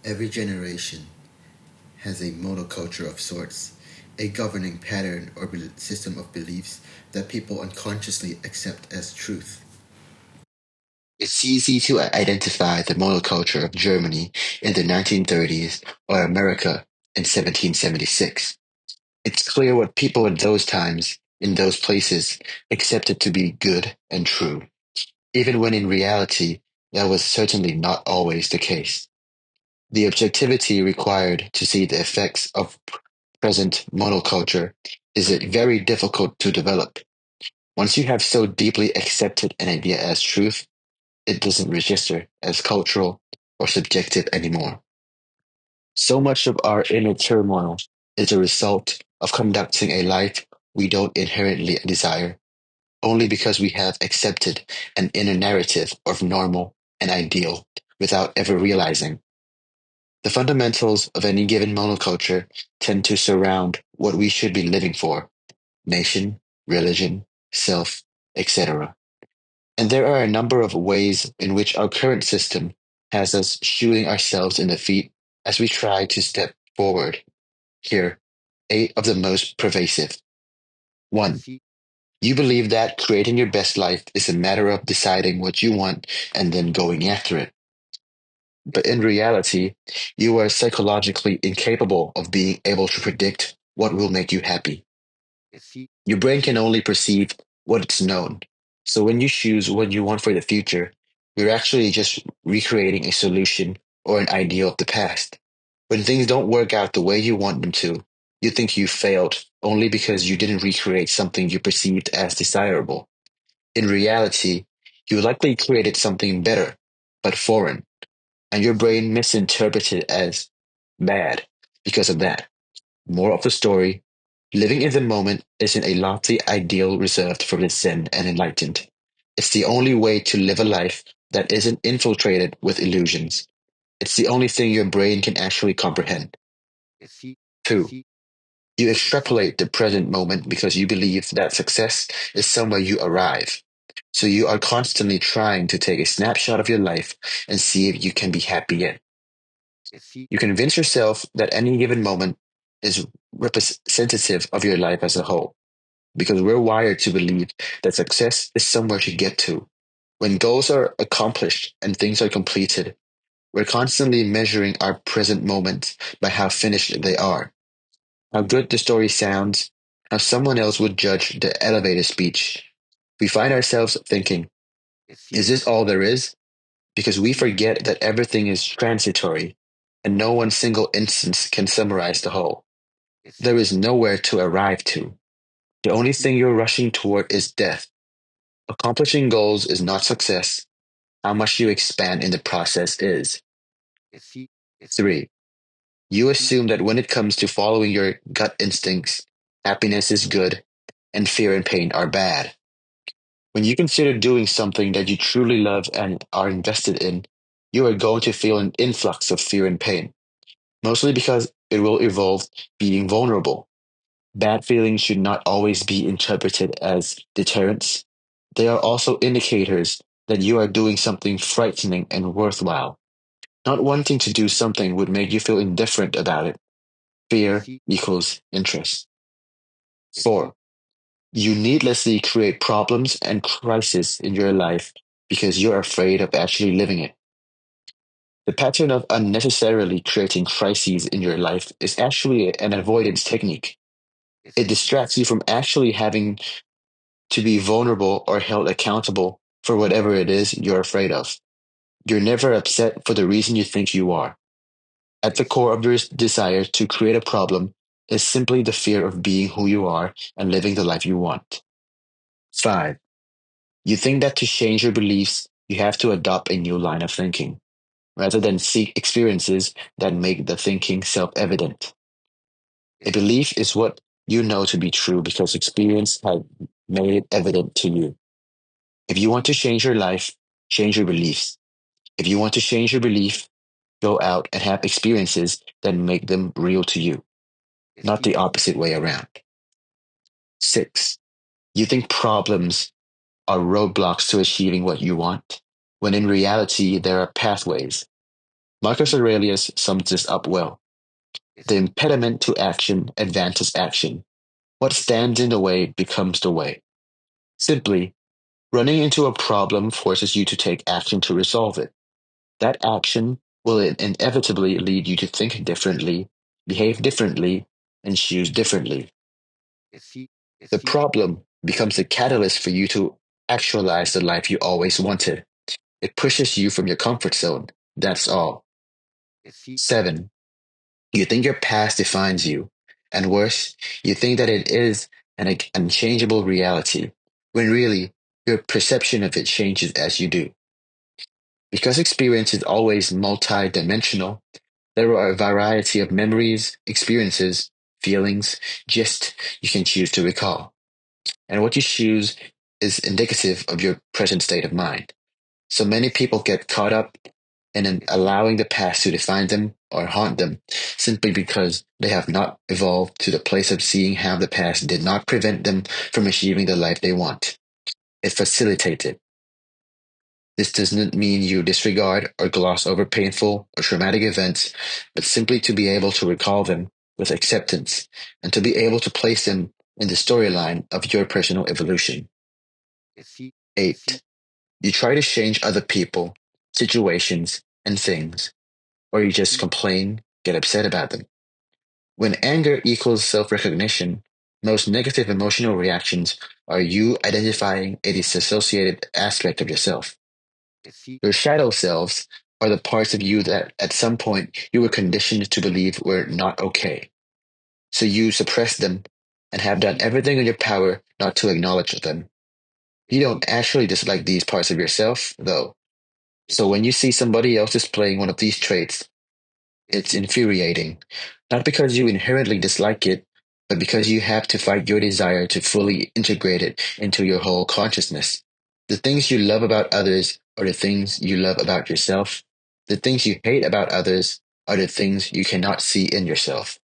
Every generation has a monoculture of sorts, a governing pattern or system of beliefs that people unconsciously accept as truth. It's easy to identify the monoculture of Germany in the 1930s or America in 1776. It's clear what people at those times, in those places, accepted to be good and true, even when in reality that was certainly not always the case. The objectivity required to see the effects of present monoculture is very difficult to develop. Once you have so deeply accepted an idea as truth, it doesn't register as cultural or subjective anymore. So much of our inner turmoil is a result of conducting a life we don't inherently desire, only because we have accepted an inner narrative of normal and ideal without ever realizing. The fundamentals of any given monoculture tend to surround what we should be living for: nation, religion, self, etc. And there are a number of ways in which our current system has us shooting ourselves in the feet as we try to step forward. Here, eight of the most pervasive. One, you believe that creating your best life is a matter of deciding what you want and then going after it. But in reality, you are psychologically incapable of being able to predict what will make you happy. Your brain can only perceive what it's known. So when you choose what you want for the future, you're actually just recreating a solution or an ideal of the past. When things don't work out the way you want them to, you think you failed only because you didn't recreate something you perceived as desirable. In reality, you likely created something better, but foreign, and your brain misinterpreted it as bad because of that. More of the story: living in the moment isn't a lofty ideal reserved for the zen and enlightened. It's the only way to live a life that isn't infiltrated with illusions. It's the only thing your brain can actually comprehend. Two, you extrapolate the present moment because you believe that success is somewhere you arrive. So you are constantly trying to take a snapshot of your life and see if you can be happy in. You convince yourself that any given moment is representative of your life as a whole, because we're wired to believe that success is somewhere to get to. When goals are accomplished and things are completed, we're constantly measuring our present moments by how finished they are, how good the story sounds, how someone else would judge the elevator speech. We find ourselves thinking, is this all there is? Because we forget that everything is transitory and no one single instance can summarize the whole. There is nowhere to arrive to. The only thing you're rushing toward is death. Accomplishing goals is not success. How much you expand in the process is. Three, you assume that when it comes to following your gut instincts, happiness is good and fear and pain are bad. When you consider doing something that you truly love and are invested in, you are going to feel an influx of fear and pain, mostly because it will involve being vulnerable. Bad feelings should not always be interpreted as deterrents. They are also indicators that you are doing something frightening and worthwhile. Not wanting to do something would make you feel indifferent about it. Fear equals interest. Four, you needlessly create problems and crises in your life because you're afraid of actually living it. The pattern of unnecessarily creating crises in your life is actually an avoidance technique. It distracts you from actually having to be vulnerable or held accountable for whatever it is you're afraid of. You're never upset for the reason you think you are. At the core of your desire to create a problem is simply the fear of being who you are and living the life you want. Five, you think that to change your beliefs, you have to adopt a new line of thinking, rather than seek experiences that make the thinking self evident. A belief is what you know to be true because experience has made it evident to you. If you want to change your life, change your beliefs. If you want to change your belief, go out and have experiences that make them real to you, not the opposite way around. Six, you think problems are roadblocks to achieving what you want, when in reality, there are pathways. Marcus Aurelius sums this up well. The impediment to action advances action. What stands in the way becomes the way. Simply, running into a problem forces you to take action to resolve it. That action will inevitably lead you to think differently, behave differently, and choose differently. The problem becomes a catalyst for you to actualize the life you always wanted. It pushes you from your comfort zone. That's all. 7. You think your past defines you. And worse, you think that it is an unchangeable reality, when really, your perception of it changes as you do. Because experience is always multi-dimensional, there are a variety of memories, experiences, feelings, just you can choose to recall. And what you choose is indicative of your present state of mind. So many people get caught up in allowing the past to define them or haunt them simply because they have not evolved to the place of seeing how the past did not prevent them from achieving the life they want. It facilitates it. This doesn't mean you disregard or gloss over painful or traumatic events, but simply to be able to recall them with acceptance and to be able to place them in the storyline of your personal evolution. 8. You try to change other people, situations, and things, or you just complain, get upset about them. When anger equals self recognition, most negative emotional reactions are you identifying a disassociated aspect of yourself. Your shadow selves are the parts of you that at some point you were conditioned to believe were not okay. So you suppress them and have done everything in your power not to acknowledge them. You don't actually dislike these parts of yourself, though. So when you see somebody else displaying one of these traits, it's infuriating. Not because you inherently dislike it, but because you have to fight your desire to fully integrate it into your whole consciousness. The things you love about others are the things you love about yourself. The things you hate about others are the things you cannot see in yourself.